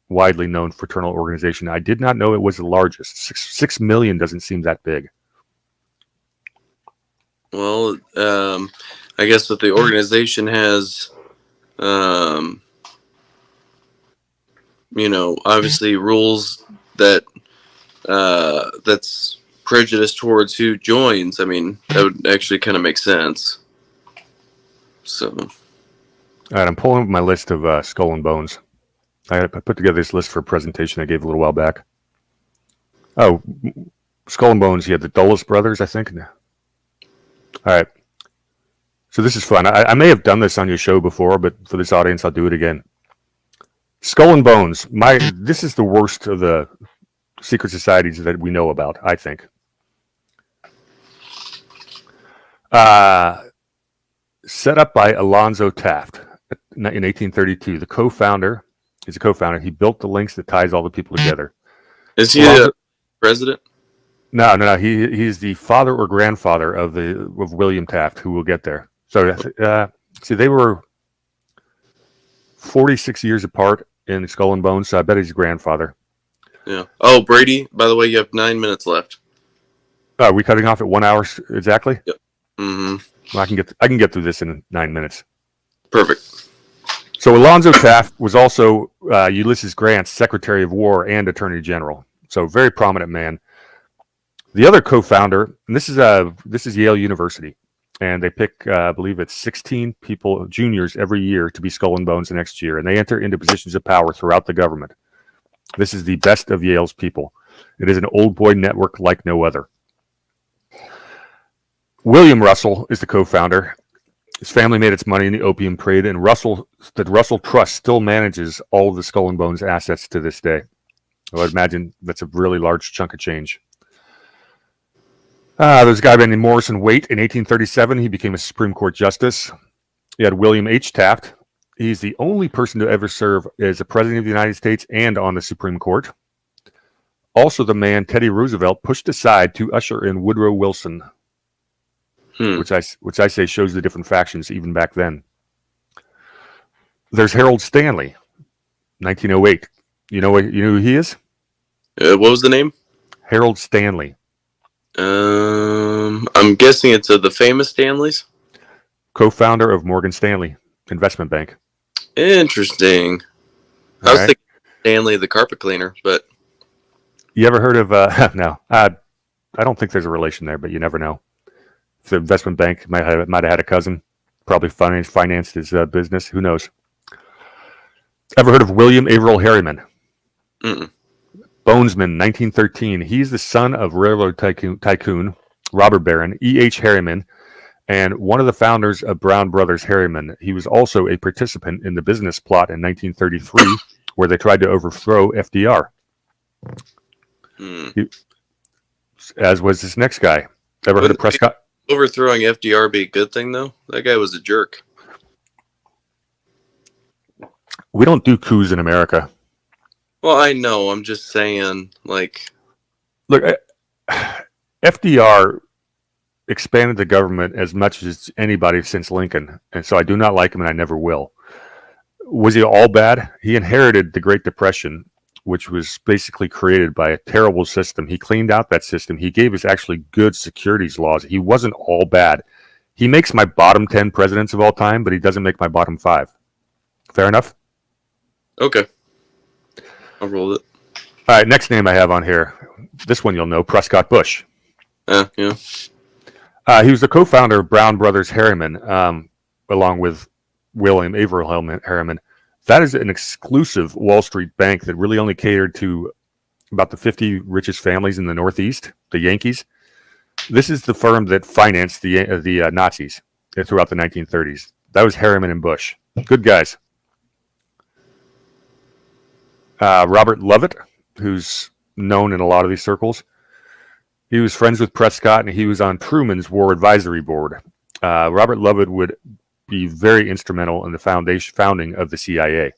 widely known fraternal organization. I did not know it was the largest. 6 million doesn't seem that big. Well, I guess that the organization has, obviously rules that that's prejudiced towards who joins. I mean, that would actually kind of make sense. So, all right, I'm pulling up my list of Skull and Bones. I put together this list for a presentation I gave a little while back. Oh, Skull and Bones, you had the Dulles brothers, I think. All right. So this is fun. I may have done this on your show before, but for this audience, I'll do it again. Skull and Bones. This is the worst of the secret societies that we know about, I think. Set up by Alonzo Taft in 1832. The co-founder. He's a co-founder. He built the links that ties all the people together. Is he the president? No. He's the father or grandfather of William Taft, who will get there. So, see, they were 46 years apart in Skull and Bones, so I bet he's grandfather. Yeah. Oh, Brady, by the way, you have 9 minutes left. Are we cutting off at 1 hour exactly? Yep. Mm-hmm. Well, I can get through this in 9 minutes. Perfect. So Alonzo Taft was also Ulysses Grant's Secretary of War and Attorney General. So very prominent man. The other co-founder, and this is Yale University, and they pick, I believe it's 16 people, juniors, every year to be Skull and Bones the next year, and they enter into positions of power throughout the government. This is the best of Yale's people. It is an old boy network like no other. William Russell is the co-founder. His family made its money in the opium trade, and the Russell Trust still manages all of the Skull and Bones assets to this day. I would imagine that's a really large chunk of change. There's a guy named Morrison Waite. In 1837, he became a Supreme Court justice. You had William H. Taft. He's the only person to ever serve as a president of the United States and on the Supreme Court. Also the man Teddy Roosevelt pushed aside to usher in Woodrow Wilson, which I say shows the different factions even back then. There's Harold Stanley, 1908. You know who he is? What was the name? Harold Stanley. I'm guessing it's the famous Stanleys. Co-founder of Morgan Stanley Investment Bank. Interesting. I was thinking Stanley the carpet cleaner, but you ever heard of? No, I don't think there's a relation there, but you never know. If the investment bank might have had a cousin, probably financed his business. Who knows? Ever heard of William Averill Harriman? Mm-mm. Bonesman, 1913. He's the son of railroad tycoon Robert Barron, E.H. Harriman, and one of the founders of Brown Brothers Harriman. He was also a participant in the business plot in 1933, where they tried to overthrow FDR. As was this next guy. Ever heard of Prescott? Overthrowing FDR be a good thing, though? That guy was a jerk. We don't do coups in America. Well, I know. I'm just saying, like... Look, FDR expanded the government as much as anybody since Lincoln, and so I do not like him, and I never will. Was he all bad? He inherited the Great Depression, which was basically created by a terrible system. He cleaned out that system. He gave us actually good securities laws. He wasn't all bad. He makes my bottom 10 presidents of all time, but he doesn't make my bottom 5. Fair enough? Okay. I'll roll it. All right, next name I have on here. This one you'll know, Prescott Bush. Yeah. He was the co-founder of Brown Brothers Harriman, along with William Averill Harriman. That is an exclusive Wall Street bank that really only catered to about the 50 richest families in the Northeast, the Yankees. This is the firm that financed the Nazis throughout the 1930s. That was Harriman and Bush. Good guys. Robert Lovett, who's known in a lot of these circles. He was friends with Prescott, and he was on Truman's War Advisory Board. Robert Lovett would be very instrumental in the founding of the CIA.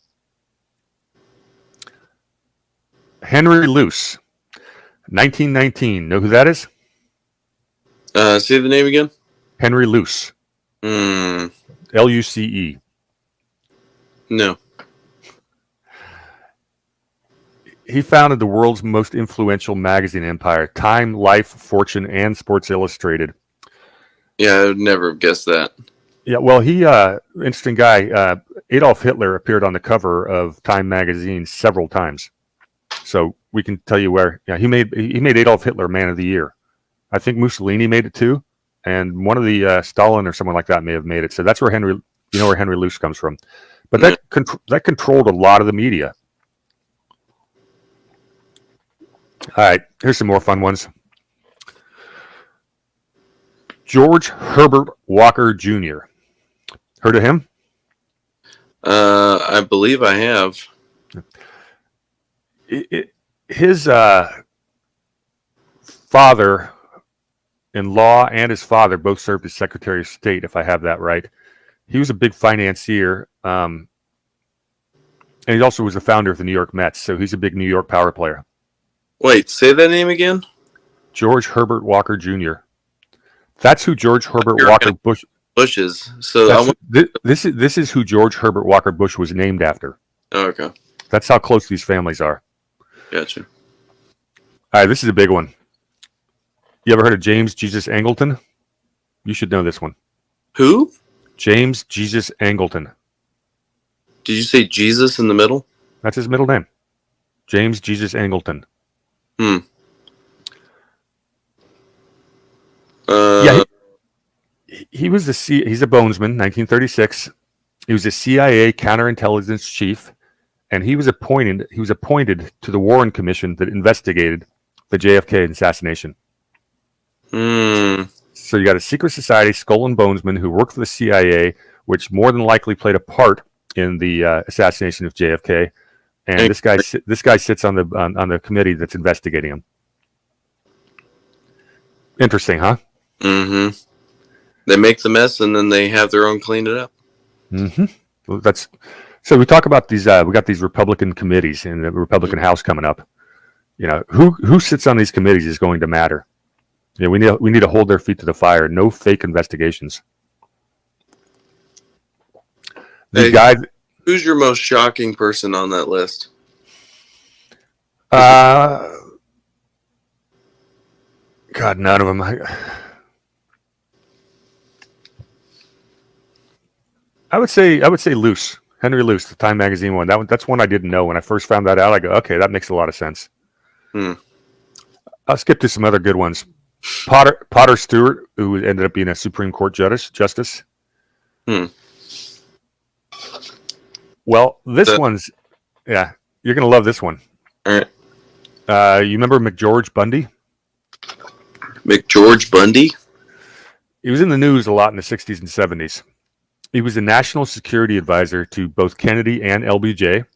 Henry Luce, 1919. Know who that is? Say the name again? Henry Luce. Luce. No. He founded the world's most influential magazine empire, Time, Life, Fortune, and Sports Illustrated. Yeah, I would never have guessed that. Yeah, well, he interesting guy. Adolf Hitler appeared on the cover of Time magazine several times, so we can tell you where. Yeah, he made Adolf Hitler Man of the Year. I think Mussolini made it too, and one of the Stalin or someone like that may have made it. So that's where Henry Luce comes from. But that controlled a lot of the media. All right, here's some more fun ones. George Herbert Walker Jr. Heard of him? I believe I have. His father-in-law and his father both served as Secretary of State, if I have that right. He was a big financier, and he also was the founder of the New York Mets, so he's a big New York power player. Wait, say that name again? George Herbert Walker Jr. That's who George Herbert Walker Bush... Bushes. So this is who George Herbert Walker Bush was named after. Oh, okay. That's how close these families are. Gotcha. All right, this is a big one. You ever heard of James Jesus Angleton? You should know this one. Who? James Jesus Angleton. Did you say Jesus in the middle? That's his middle name. James Jesus Angleton. Yeah. He was he's a bonesman, 1936. He was a CIA counterintelligence chief, and he was appointed to the Warren Commission that investigated the JFK assassination. So you got a secret society, Skull and Bonesman, who worked for the CIA, which more than likely played a part in the assassination of JFK. And this guy sits on the committee that's investigating him. Interesting, huh? Mm-hmm. They make the mess and then they have their own clean it up. Mm-hmm. Well, so we talk about these. We got these Republican committees in the Republican House coming up. You know, who sits on these committees is going to matter. Yeah, we need to hold their feet to the fire. No fake investigations. Who's your most shocking person on that list? God, none of them. I would say Luce, Henry Luce, the Time magazine one. That's one I didn't know. When I first found that out, I go, okay, that makes a lot of sense. I'll skip to some other good ones. Potter Stewart, who ended up being a Supreme Court justice. Well, this one's, yeah, you're gonna love this one. All right. You remember McGeorge Bundy? McGeorge Bundy? He was in the news a lot in the 60s and 70s. He was a national security advisor to both Kennedy and LBJ.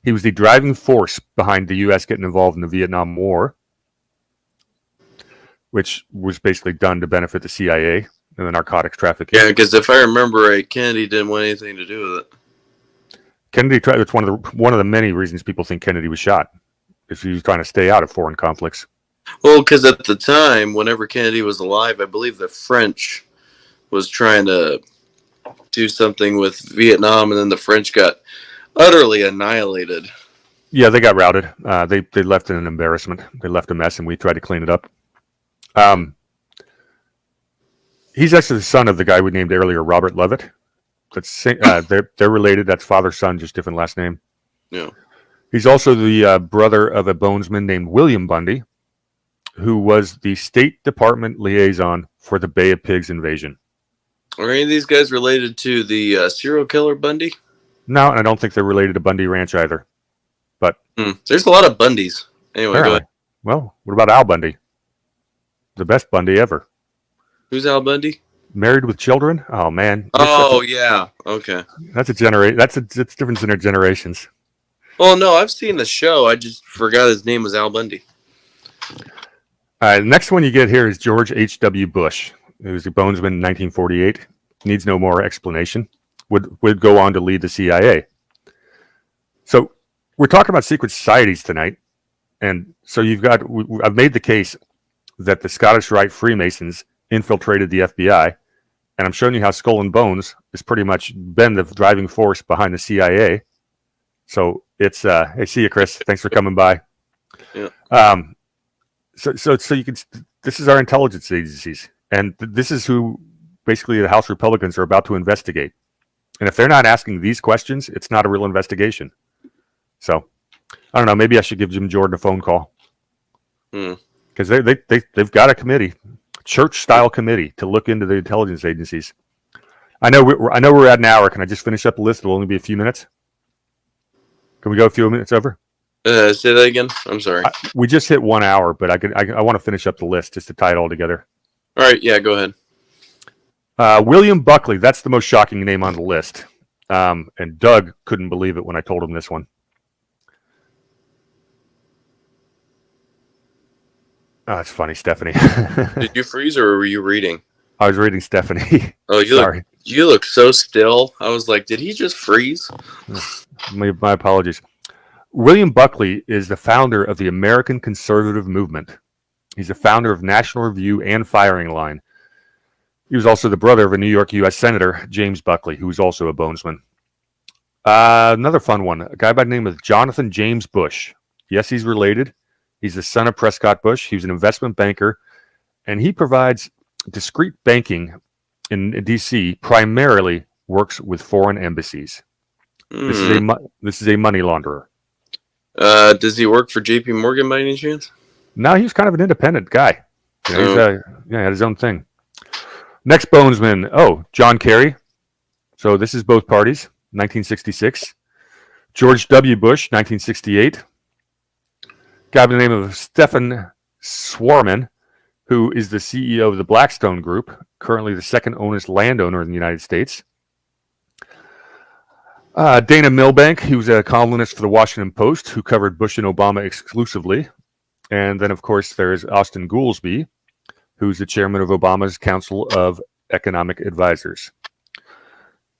He was the driving force behind the U.S. getting involved in the Vietnam War, which was basically done to benefit the CIA and the narcotics trafficking. Yeah, because if I remember right, Kennedy didn't want anything to do with it. Kennedy tried. It's one of the many reasons people think Kennedy was shot, if he was trying to stay out of foreign conflicts. Well, because at the time, whenever Kennedy was alive, I believe the French was trying to do something with Vietnam, and then the French got utterly annihilated. Yeah, they got routed. They left in an embarrassment. They left a mess, and we tried to clean it up. He's actually the son of the guy we named earlier, Robert Levitt. That's they're related. That's father son, just different last name. Yeah. He's also the brother of a bonesman named William Bundy, who was the State Department liaison for the Bay of Pigs invasion. Are any of these guys related to the serial killer Bundy? No, and I don't think they're related to Bundy Ranch either. But there's a lot of Bundys. Anyway, go ahead. Well, what about Al Bundy? The best Bundy ever. Who's Al Bundy? Married with children? Oh man. Oh yeah. Okay. That's it's difference in our generations. Well, no, I've seen the show. I just forgot his name was Al Bundy. All right, next one you get here is George H.W. Bush, who was a bonesman in 1948. Needs no more explanation. Would go on to lead the CIA. So we're talking about secret societies tonight, and so I've made the case that the Scottish Rite Freemasons infiltrated the FBI, and I'm showing you how Skull and Bones has pretty much been the driving force behind the CIA. So it's hey, see you, Chris. Thanks for coming by. Yeah. So you can. This is our intelligence agencies, and this is who basically the House Republicans are about to investigate. And if they're not asking these questions, it's not a real investigation. So I don't know. Maybe I should give Jim Jordan a phone call because they've got a committee, church style committee, to look into the intelligence agencies. I know we're at an hour. Can I just finish up the list? It'll only be a few minutes. Can we go a few minutes over? Say that again. I'm sorry. We just hit 1 hour, but I want to finish up the list just to tie it all together. All right. Yeah, go ahead. William Buckley. That's the most shocking name on the list. And Doug couldn't believe it when I told him this one. Oh, that's funny, Stephanie. Did you freeze or were you reading? I was reading Stephanie. Oh, Sorry. You look so still. I was like, did he just freeze? My apologies. William Buckley is the founder of the American Conservative Movement. He's the founder of National Review and Firing Line. He was also the brother of a New York U.S. Senator, James Buckley, who was also a bonesman. Another fun one, a guy by the name of Jonathan James Bush. Yes, he's related. He's the son of Prescott Bush. He was an investment banker, and he provides discreet banking in D.C., primarily works with foreign embassies. This is a money launderer. Does he work for J.P. Morgan by any chance? No, he was kind of an independent guy. He had his own thing. Next bonesman, John Kerry. So this is both parties, 1966. George W. Bush, 1968. Guy by the name of Stephen Swarman, who is the CEO of the Blackstone Group, currently the second oldest landowner in the United States. Dana Milbank, he was a columnist for the Washington Post, who covered Bush and Obama exclusively. And then, of course, there's Austin Goolsbee, who's the chairman of Obama's Council of Economic Advisors.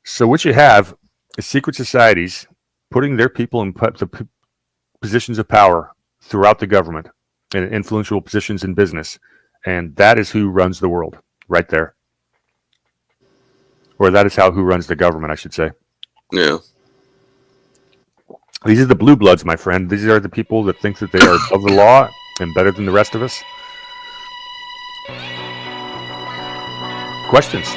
So what you have is secret societies putting their people in the positions of power throughout the government and influential positions in business. And that is who runs the world right there. Or that is who runs the government, I should say. Yeah. These are the blue bloods, my friend. These are the people that think that they are above the law and better than the rest of us. Questions?